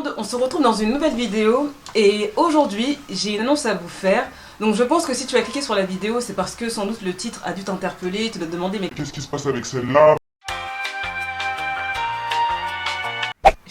monde, on se retrouve dans une nouvelle vidéo et aujourd'hui j'ai une annonce à vous faire. Donc je pense que si tu as cliqué sur la vidéo, c'est parce que sans doute le titre a dû t'interpeller, te demander mais qu'est-ce qui se passe avec celle-là?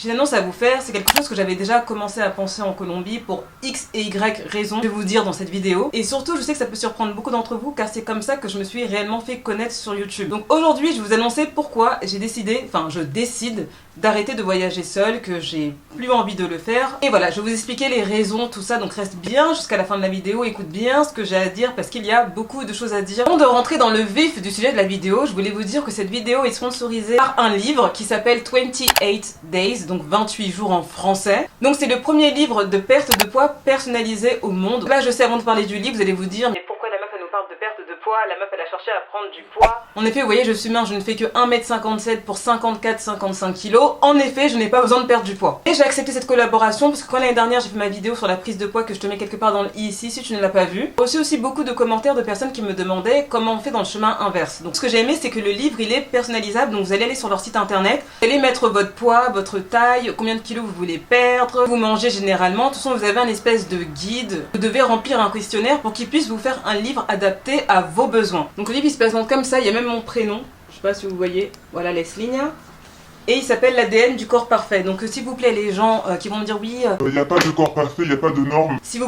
j'ai une annonce à vous faire, c'est quelque chose que j'avais déjà commencé à penser en Colombie pour X et Y raisons, je vais vous dire dans cette vidéo. Et surtout, je sais que ça peut surprendre beaucoup d'entre vous car c'est comme ça que je me suis réellement fait connaître sur YouTube. Donc aujourd'hui, je vais vous annoncer pourquoi je décide d'arrêter de voyager seule, que j'ai plus envie de le faire. Et voilà, je vais vous expliquer les raisons, tout ça, donc reste bien jusqu'à la fin de la vidéo, écoute bien ce que j'ai à dire parce qu'il y a beaucoup de choses à dire. Avant de rentrer dans le vif du sujet de la vidéo, je voulais vous dire que cette vidéo est sponsorisée par un livre qui s'appelle 28 Days, donc 28 jours en français. Donc c'est le premier livre de perte de poids personnalisé au monde. Là je sais, avant de parler du livre, vous allez vous dire mais pourquoi la meuf elle nous parle de perte de poids? La meuf elle a cherché à prendre du poids. En effet, vous voyez, je suis mince, je ne fais que 1m57 pour 54-55 kg. En effet, je n'ai pas besoin de perdre du poids. Et j'ai accepté cette collaboration parce que quand l'année dernière j'ai fait ma vidéo sur la prise de poids que je te mets quelque part dans le i ici si tu ne l'as pas vu. J'ai reçu aussi beaucoup de commentaires de personnes qui me demandaient comment on fait dans le chemin inverse. Donc ce que j'ai aimé c'est que le livre il est personnalisable, donc vous allez aller sur leur site internet, vous allez mettre votre poids, votre taille, combien de kilos vous voulez perdre, vous mangez généralement, de toute façon vous avez un espèce de guide, vous devez remplir un questionnaire pour qu'il puisse vous faire un livre adapté à vos besoins. Donc le livre il se présente comme ça, il y a même mon prénom, je sais pas si vous voyez, voilà Leslie. Et il s'appelle l'ADN du corps parfait. Donc s'il vous plaît les gens qui vont me dire oui... Il n'y a pas de corps parfait, il n'y a pas de normes. S'il vous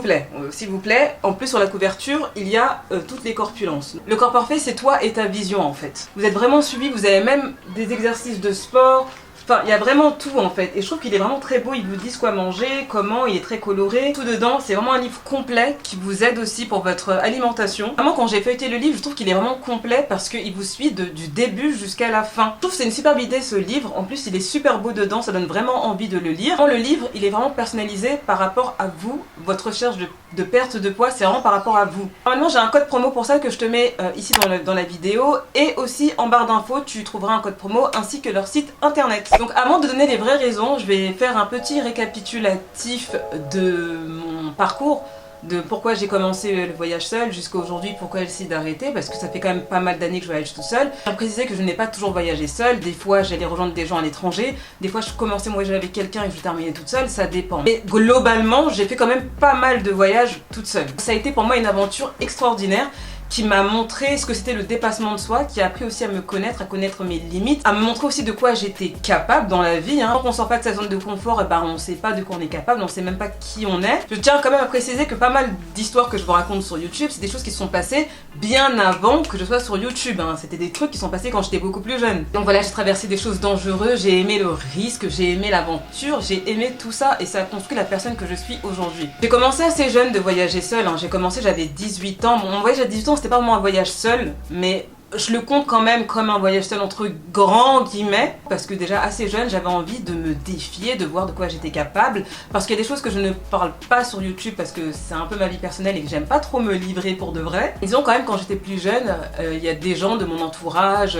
plaît, en plus sur la couverture, il y a toutes les corpulences. Le corps parfait c'est toi et ta vision en fait. Vous êtes vraiment suivi, vous avez même des exercices de sport... Enfin, il y a vraiment tout en fait, et je trouve qu'il est vraiment très beau, ils vous disent quoi manger, comment, il est très coloré, tout dedans, c'est vraiment un livre complet qui vous aide aussi pour votre alimentation. Vraiment quand j'ai feuilleté le livre, je trouve qu'il est vraiment complet parce qu'il vous suit du début jusqu'à la fin. Je trouve que c'est une superbe idée ce livre, en plus il est super beau dedans, ça donne vraiment envie de le lire. Le livre, il est vraiment personnalisé par rapport à vous, votre recherche de perte de poids, c'est vraiment par rapport à vous. Normalement j'ai un code promo pour ça que je te mets ici dans la vidéo, et aussi en barre d'infos tu trouveras un code promo ainsi que leur site internet. Donc avant de donner les vraies raisons, je vais faire un petit récapitulatif de mon parcours, de pourquoi j'ai commencé le voyage seul jusqu'à aujourd'hui, pourquoi j'ai décidé d'arrêter, parce que ça fait quand même pas mal d'années que je voyage tout seul. Je vais préciser que je n'ai pas toujours voyagé seul, des fois j'allais rejoindre des gens à l'étranger, des fois je commençais mon voyage avec quelqu'un et je terminais toute seule, ça dépend. Mais globalement, j'ai fait quand même pas mal de voyages toute seule. Ça a été pour moi une aventure extraordinaire qui m'a montré ce que c'était le dépassement de soi, qui a appris aussi à me connaître, à connaître mes limites, à me montrer aussi de quoi j'étais capable dans la vie. Quand on sort pas de sa zone de confort, et on sait pas de quoi on est capable, on sait même pas qui on est. Je tiens quand même à préciser que pas mal d'histoires que je vous raconte sur YouTube, c'est des choses qui se sont passées bien avant que je sois sur YouTube. C'était des trucs qui sont passés quand j'étais beaucoup plus jeune. Donc voilà, j'ai traversé des choses dangereuses, j'ai aimé le risque, j'ai aimé l'aventure, j'ai aimé tout ça et ça a construit la personne que je suis aujourd'hui. J'ai commencé assez jeune de voyager seule, j'ai commencé, j'avais 18 ans. Mon voyage à 18 ans, c'était pas vraiment un voyage seul, mais je le compte quand même comme un voyage seul entre grands guillemets, parce que déjà assez jeune j'avais envie de me défier, de voir de quoi j'étais capable, parce qu'il y a des choses que je ne parle pas sur YouTube parce que c'est un peu ma vie personnelle et que j'aime pas trop me livrer pour de vrai. Disons quand même quand j'étais plus jeune, il y a des gens de mon entourage,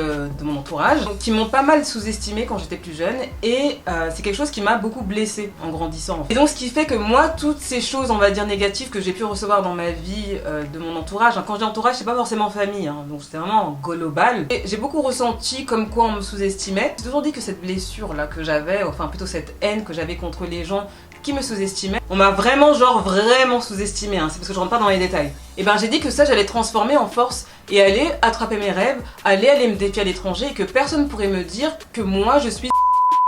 qui m'ont pas mal sous-estimé quand j'étais plus jeune, et c'est quelque chose qui m'a beaucoup blessée en grandissant. Et donc ce qui fait que moi, toutes ces choses on va dire négatives que j'ai pu recevoir dans ma vie de mon entourage, quand je dis entourage c'est pas forcément famille, donc c'était vraiment global. Et j'ai beaucoup ressenti comme quoi on me sous-estimait. J'ai toujours dit que cette blessure là que j'avais, enfin plutôt cette haine que j'avais contre les gens qui me sous-estimaient, on m'a vraiment vraiment sous-estimé, c'est parce que je rentre pas dans les détails. Et j'ai dit que ça j'allais transformer en force et aller attraper mes rêves, aller me défier à l'étranger et que personne pourrait me dire que moi je suis...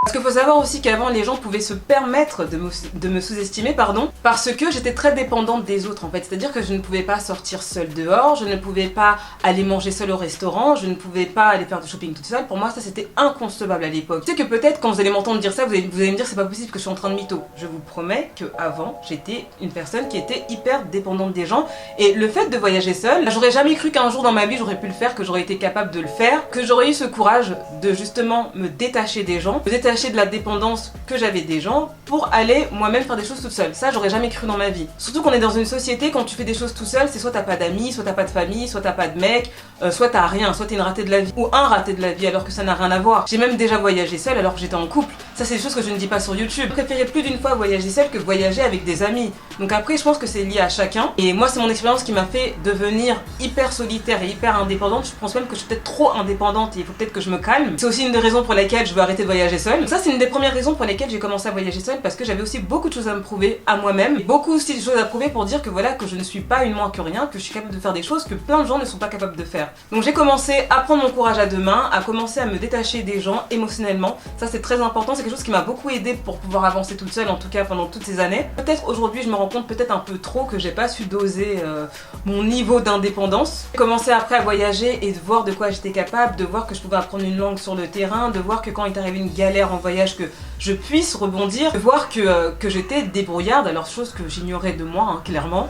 Parce qu'il faut savoir aussi qu'avant les gens pouvaient se permettre de me sous-estimer, parce que j'étais très dépendante des autres en fait. C'est-à-dire que je ne pouvais pas sortir seule dehors, je ne pouvais pas aller manger seule au restaurant, je ne pouvais pas aller faire du shopping toute seule. Pour moi ça c'était inconcevable à l'époque. Tu sais que peut-être quand vous allez m'entendre dire ça, vous allez me dire c'est pas possible que je suis en train de mytho. Je vous promets que avant j'étais une personne qui était hyper dépendante des gens, et le fait de voyager seule, j'aurais jamais cru qu'un jour dans ma vie j'aurais pu le faire, que j'aurais été capable de le faire, que j'aurais eu ce courage de justement me détacher des gens, de la dépendance que j'avais des gens pour aller moi-même faire des choses toute seule. Ça j'aurais jamais cru dans ma vie. Surtout qu'on est dans une société, quand tu fais des choses tout seul, c'est soit t'as pas d'amis, soit t'as pas de famille, soit t'as pas de mec, soit t'as rien, soit t'es une ratée de la vie ou un raté de la vie, alors que ça n'a rien à voir. J'ai même déjà voyagé seule alors que j'étais en couple. Ça, c'est des choses que je ne dis pas sur YouTube. Je préférais plus d'une fois voyager seule que voyager avec des amis. Donc après, je pense que c'est lié à chacun. Et moi, c'est mon expérience qui m'a fait devenir hyper solitaire et hyper indépendante. Je pense même que je suis peut-être trop indépendante et il faut peut-être que je me calme. C'est aussi une des raisons pour lesquelles je veux arrêter de voyager seule. Donc ça, c'est une des premières raisons pour lesquelles j'ai commencé à voyager seule, parce que j'avais aussi beaucoup de choses à me prouver à moi-même. Beaucoup aussi de choses à prouver pour dire que voilà, que je ne suis pas une moins que rien, que je suis capable de faire des choses que plein de gens ne sont pas capables de faire. Donc j'ai commencé à prendre mon courage à deux mains, à commencer à me détacher des gens émotionnellement. Ça, c'est très important. C'est quelque chose qui m'a beaucoup aidé pour pouvoir avancer toute seule, en tout cas pendant toutes ces années. Peut-être aujourd'hui je me rends compte peut-être un peu trop que j'ai pas su doser mon niveau d'indépendance. J'ai commencé après à voyager et de voir de quoi j'étais capable, de voir que je pouvais apprendre une langue sur le terrain, de voir que quand il arrivé une galère en voyage que je puisse rebondir, de voir que j'étais débrouillarde, alors chose que j'ignorais de moi, hein, clairement.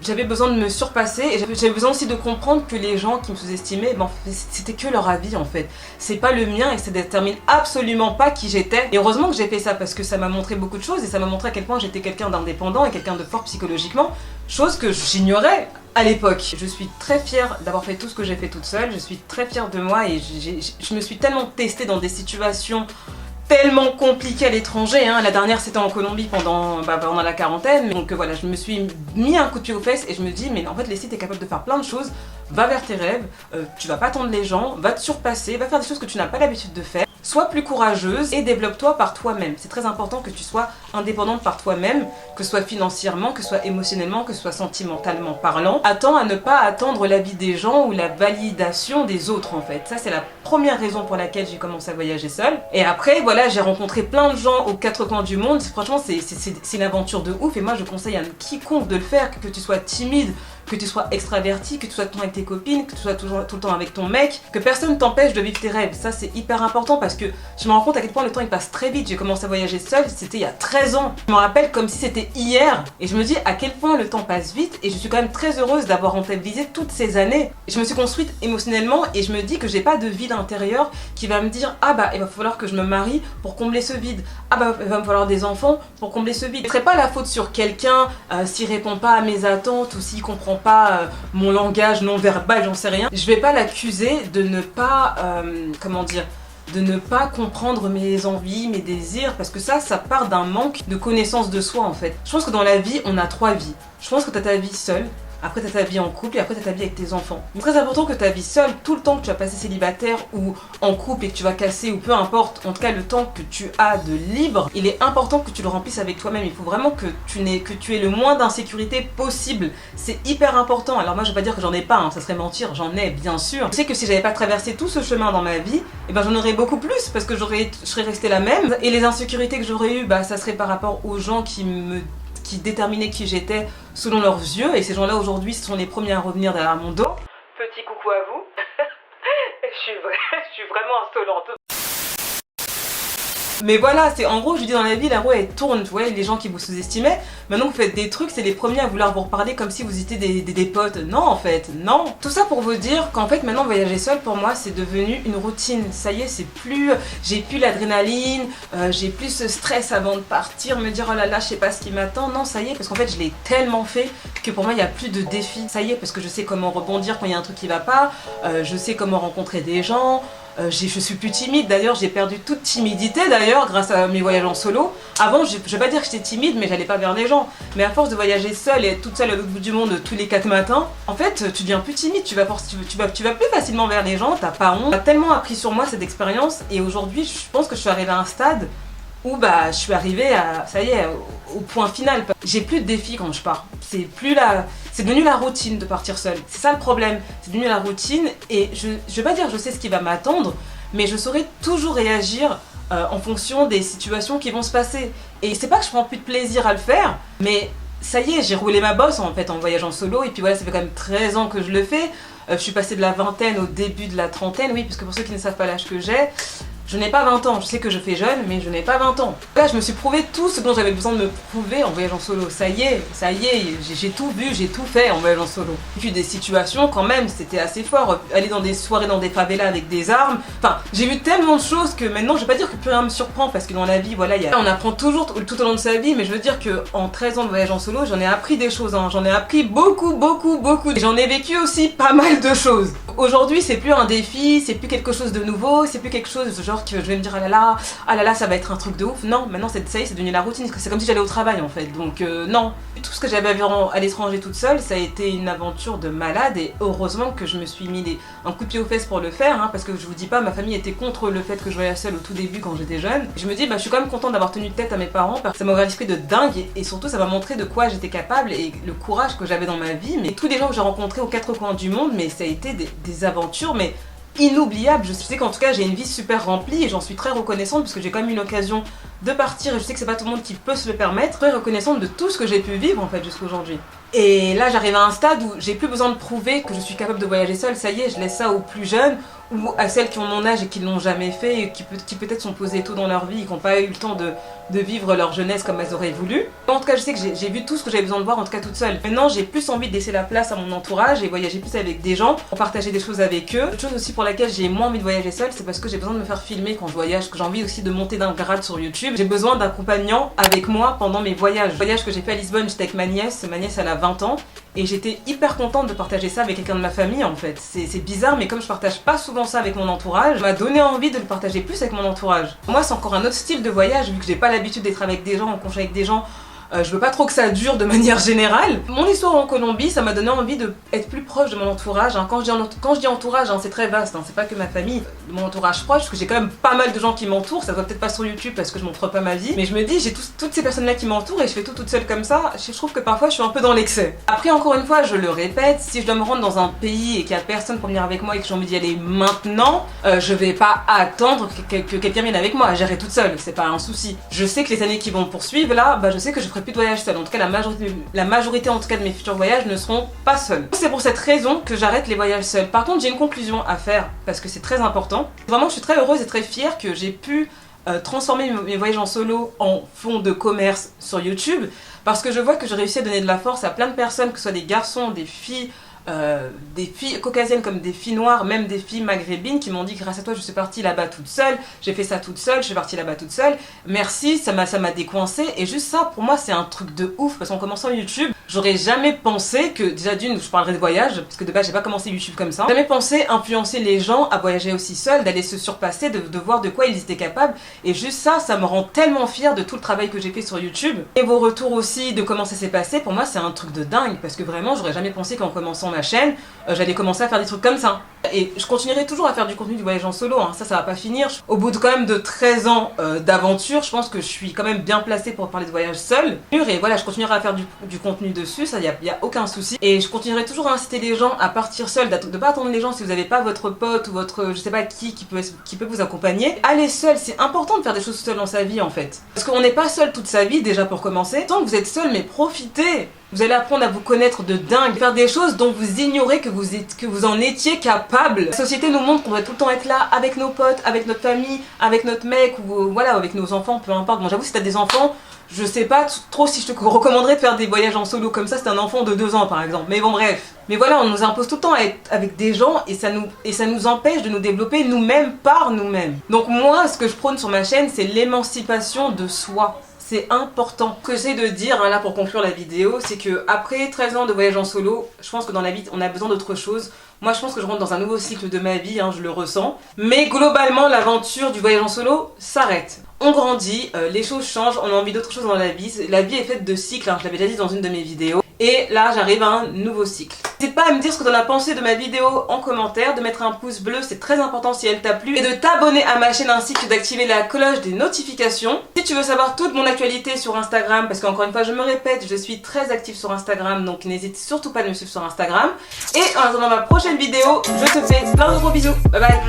J'avais besoin de me surpasser et j'avais besoin aussi de comprendre que les gens qui me sous-estimaient, ben, c'était que leur avis en fait. C'est pas le mien et ça détermine absolument pas qui j'étais. Et heureusement que j'ai fait ça parce que ça m'a montré beaucoup de choses et ça m'a montré à quel point j'étais quelqu'un d'indépendant et quelqu'un de fort psychologiquement, chose que j'ignorais à l'époque. Je suis très fière d'avoir fait tout ce que j'ai fait toute seule, je suis très fière de moi et je me suis tellement testée dans des situations tellement compliquées à l'étranger, hein. La dernière c'était en Colombie pendant la quarantaine, donc voilà, je me suis mis un coup de pied aux fesses et je me dis mais en fait Leslie, t'es capable de faire plein de choses, va vers tes rêves, tu vas pas attendre les gens, va te surpasser, va faire des choses que tu n'as pas l'habitude de faire. Sois plus courageuse et développe-toi par toi-même. C'est très important que tu sois indépendante par toi-même, que ce soit financièrement, que ce soit émotionnellement, que ce soit sentimentalement parlant. Attends à ne pas attendre l'avis des gens ou la validation des autres en fait. Ça, c'est la première raison pour laquelle j'ai commencé à voyager seule. Et après, voilà, j'ai rencontré plein de gens aux quatre coins du monde. Franchement, c'est une aventure de ouf et moi je conseille à quiconque de le faire, que tu sois timide, que tu sois extraverti, que tu sois tout le temps avec tes copines, que tu sois tout le temps avec ton mec, que personne ne t'empêche de vivre tes rêves. Ça, c'est hyper important parce que je me rends compte à quel point le temps il passe très vite. J'ai commencé à voyager seule, c'était il y a 13 ans. Je me rappelle comme si c'était hier et je me dis à quel point le temps passe vite et je suis quand même très heureuse d'avoir rentabilisé toutes ces années. Je me suis construite émotionnellement et je me dis que j'ai pas de vide intérieur qui va me dire ah bah il va falloir que je me marie pour combler ce vide. Ah bah il va me falloir des enfants pour combler ce vide. Ce serait pas la faute sur quelqu'un s'il répond pas à mes attentes ou s'il comprend pas mon langage non verbal, j'en sais rien. Je vais pas l'accuser de ne pas, comment dire, de ne pas comprendre mes envies, mes désirs, parce que ça part d'un manque de connaissance de soi en fait. Je pense que dans la vie, on a 3 vies. Je pense que t'as ta vie seule, après t'as ta vie en couple et après t'as ta vie avec tes enfants. C'est très important que ta vie seule, tout le temps que tu vas passer célibataire ou en couple et que tu vas casser ou peu importe, en tout cas le temps que tu as de libre, il est important que tu le remplisses avec toi-même. Il faut vraiment que tu aies le moins d'insécurité possible. C'est hyper important. Alors moi je vais pas dire que j'en ai pas, hein, ça serait mentir, j'en ai bien sûr. Je sais que si j'avais pas traversé tout ce chemin dans ma vie, eh ben j'en aurais beaucoup plus parce que je serais restée la même. Et les insécurités que j'aurais eues, bah ça serait par rapport aux gens qui déterminaient qui j'étais selon leurs yeux, et ces gens-là aujourd'hui ce sont les premiers à revenir derrière mon dos. Petit coucou à vous. je suis vraiment insolente. Mais voilà, c'est en gros, je dis dans la vie, la roue elle tourne, tu vois, les gens qui vous sous-estimaient, maintenant vous faites des trucs, c'est les premiers à vouloir vous reparler comme si vous étiez des potes. Non en fait, non. Tout ça pour vous dire qu'en fait maintenant voyager seul pour moi c'est devenu une routine. Ça y est, j'ai plus l'adrénaline, j'ai plus ce stress avant de partir, me dire oh là là je sais pas ce qui m'attend. Non ça y est, parce qu'en fait je l'ai tellement fait que pour moi il n'y a plus de défi. Ça y est, parce que je sais comment rebondir quand il y a un truc qui va pas, je sais comment rencontrer des gens. Je suis plus timide, d'ailleurs j'ai perdu toute timidité d'ailleurs grâce à mes voyages en solo. Avant je vais pas dire que j'étais timide mais j'allais pas vers les gens. Mais à force de voyager seule et toute seule à l'autre bout du monde tous les 4 matins, en fait tu deviens plus timide, tu vas plus facilement vers les gens, t'as pas honte. Ça a tellement appris sur moi cette expérience et aujourd'hui je pense que je suis arrivée à un stade où bah je suis arrivée à, ça y est, au point final. J'ai plus de défis quand je pars. C'est devenu la routine de partir seule. C'est ça le problème. C'est devenu la routine et je vais pas dire que je sais ce qui va m'attendre, mais je saurai toujours réagir en fonction des situations qui vont se passer. Et c'est pas que je prends plus de plaisir à le faire, mais ça y est, j'ai roulé ma bosse en fait en voyageant solo et puis voilà, ça fait quand même 13 ans que je le fais. Je suis passée de la vingtaine au début de la trentaine, oui, parce que pour ceux qui ne savent pas l'âge que j'ai, je n'ai pas 20 ans, je sais que je fais jeune, mais je n'ai pas 20 ans. Là, je me suis prouvé tout ce dont j'avais besoin de me prouver en voyageant solo. Ça y est, j'ai tout vu, j'ai tout fait en voyageant solo. Et puis des situations, quand même, c'était assez fort. Aller dans des soirées, dans des favelas avec des armes. Enfin, j'ai vu tellement de choses que maintenant, je vais pas dire que plus rien me surprend, parce que dans la vie, voilà, on apprend toujours tout au long de sa vie, mais je veux dire qu'en 13 ans de voyage en solo, j'en ai appris des choses, hein. J'en ai appris beaucoup. Et j'en ai vécu aussi pas mal de choses. aujourd'hui c'est plus un défi, c'est plus quelque chose de nouveau, c'est plus quelque chose genre que je vais me dire ah là là ça va être un truc de ouf. Non, maintenant ça y est, c'est devenu la routine, c'est comme si j'allais au travail en fait. Donc non, tout ce que j'avais à l'étranger toute seule, ça a été une aventure de malade et heureusement que je me suis mis un coup de pied aux fesses pour le faire, hein, parce que je vous dis pas, ma famille était contre le fait que je voyage seule au tout début quand j'étais jeune. Je me dis je suis quand même contente d'avoir tenu tête à mes parents parce que ça m'a ouvert l'esprit de dingue et surtout ça m'a montré de quoi j'étais capable et le courage que j'avais dans ma vie. Mais tous les gens que j'ai rencontrés aux quatre coins du monde, mais ça a été des aventures mais inoubliables. Je sais qu'en tout cas j'ai une vie super remplie et j'en suis très reconnaissante parce que j'ai quand même eu l'occasion de partir et je sais que c'est pas tout le monde qui peut se le permettre. Très reconnaissante de tout ce que j'ai pu vivre en fait jusqu'à aujourd'hui. Et là j'arrive à un stade où j'ai plus besoin de prouver que je suis capable de voyager seule, ça y est, je laisse ça aux plus jeunes ou à celles qui ont mon âge et qui l'ont jamais fait et qui peut-être sont posées tôt dans leur vie et qui n'ont pas eu le temps de vivre leur jeunesse comme elles auraient voulu. En tout cas je sais que j'ai vu tout ce que j'avais besoin de voir, en tout cas toute seule. Maintenant j'ai plus envie de laisser la place à mon entourage et voyager plus avec des gens, pour partager des choses avec eux. Une chose aussi pour laquelle j'ai moins envie de voyager seule, c'est parce que j'ai besoin de me faire filmer quand je voyage, que j'ai envie aussi de monter d'un grade sur YouTube. J'ai besoin d'accompagnants avec moi pendant mes voyages. Le voyage que j'ai fait à Lisbonne, j'étais avec ma nièce elle a 20 ans. Et j'étais hyper contente de partager ça avec quelqu'un de ma famille en fait. C'est bizarre mais comme je partage pas souvent ça avec mon entourage, ça m'a donné envie de le partager plus avec mon entourage. Moi c'est encore un autre style de voyage vu que j'ai pas l'habitude d'être avec des gens, en congé avec des gens. Je veux pas trop que ça dure de manière générale. Mon histoire en Colombie, ça m'a donné envie d'être plus proche de mon entourage. Hein. Quand je dis entourage, hein, c'est très vaste, hein. C'est pas que ma famille, mon entourage proche, parce que j'ai quand même pas mal de gens qui m'entourent. Ça se voit peut-être pas sur YouTube parce que je montre pas ma vie. Mais je me dis, j'ai toutes ces personnes-là qui m'entourent et je fais tout toute seule comme ça. Je trouve que parfois je suis un peu dans l'excès. Après, encore une fois, je le répète, si je dois me rendre dans un pays et qu'il y a personne pour venir avec moi et que j'ai envie d'y aller maintenant, je vais pas attendre que quelqu'un vienne avec moi. J'irai toute seule, c'est pas un souci. Je sais que les années qui vont poursuivre là, je sais que je ferai plus de voyages seul. En tout cas, la majorité en tout cas de mes futurs voyages ne seront pas seuls. C'est pour cette raison que j'arrête les voyages seuls. Par contre, j'ai une conclusion à faire parce que c'est très important. Vraiment, je suis très heureuse et très fière que j'ai pu transformer mes voyages en solo en fonds de commerce sur YouTube parce que je vois que j'ai réussi à donner de la force à plein de personnes, que ce soit des garçons, des filles caucasiennes comme des filles noires, même des filles maghrébines qui m'ont dit grâce à toi je suis partie là-bas toute seule, j'ai fait ça toute seule, je suis partie là-bas toute seule, merci, ça m'a décoincée et juste ça pour moi c'est un truc de ouf parce qu'en commençant YouTube j'aurais jamais pensé que déjà d'une je parlerais de voyage parce que de base j'ai pas commencé YouTube comme ça, jamais pensé influencer les gens à voyager aussi seuls, d'aller se surpasser, de voir de quoi ils étaient capables et juste ça me rend tellement fière de tout le travail que j'ai fait sur YouTube et vos retours aussi de comment ça s'est passé. Pour moi c'est un truc de dingue parce que vraiment j'aurais jamais pensé qu'en commençant ma chaîne, j'allais commencer à faire des trucs comme ça. Et je continuerai toujours à faire du contenu du voyage en solo, hein. Ça va pas finir. Au bout de quand même de 13 ans d'aventure, je pense que je suis quand même bien placée pour parler de voyage seul. Et voilà, je continuerai à faire du contenu dessus, ça y a aucun souci. Et je continuerai toujours à inciter les gens à partir seuls, de pas attendre les gens si vous n'avez pas votre pote ou votre, je sais pas qui peut vous accompagner. Allez seul, c'est important de faire des choses seul dans sa vie en fait. Parce qu'on n'est pas seul toute sa vie déjà pour commencer. Tant que vous êtes seul, mais profitez. Vous allez apprendre à vous connaître de dingue, faire des choses dont vous ignorez que vous en étiez capable. La société nous montre qu'on doit tout le temps être là avec nos potes, avec notre famille, avec notre mec ou voilà, avec nos enfants, peu importe. Bon, j'avoue, si t'as des enfants, je sais pas trop si je te recommanderais de faire des voyages en solo comme ça, c'est un enfant de 2 ans par exemple. Mais bon, bref. Mais voilà, on nous impose tout le temps à être avec des gens et ça nous empêche de nous développer nous-mêmes par nous-mêmes. Donc moi, ce que je prône sur ma chaîne, c'est l'émancipation de soi. C'est important. Ce que j'essaie de dire, hein, là pour conclure la vidéo, c'est que après 13 ans de voyage en solo, je pense que dans la vie, on a besoin d'autre chose. Moi, je pense que je rentre dans un nouveau cycle de ma vie, hein, je le ressens. Mais globalement, l'aventure du voyage en solo s'arrête. On grandit, les choses changent, on a envie d'autre chose dans la vie. La vie est faite de cycles, hein, je l'avais déjà dit dans une de mes vidéos. Et là, j'arrive à un nouveau cycle. N'hésite pas à me dire ce que tu en as pensé de ma vidéo en commentaire, de mettre un pouce bleu, c'est très important si elle t'a plu, et de t'abonner à ma chaîne ainsi que d'activer la cloche des notifications. Si tu veux savoir toute mon actualité sur Instagram, parce qu'encore une fois, je me répète, je suis très active sur Instagram, donc n'hésite surtout pas à me suivre sur Instagram. Et en attendant ma prochaine vidéo, je te fais plein de gros bisous. Bye bye.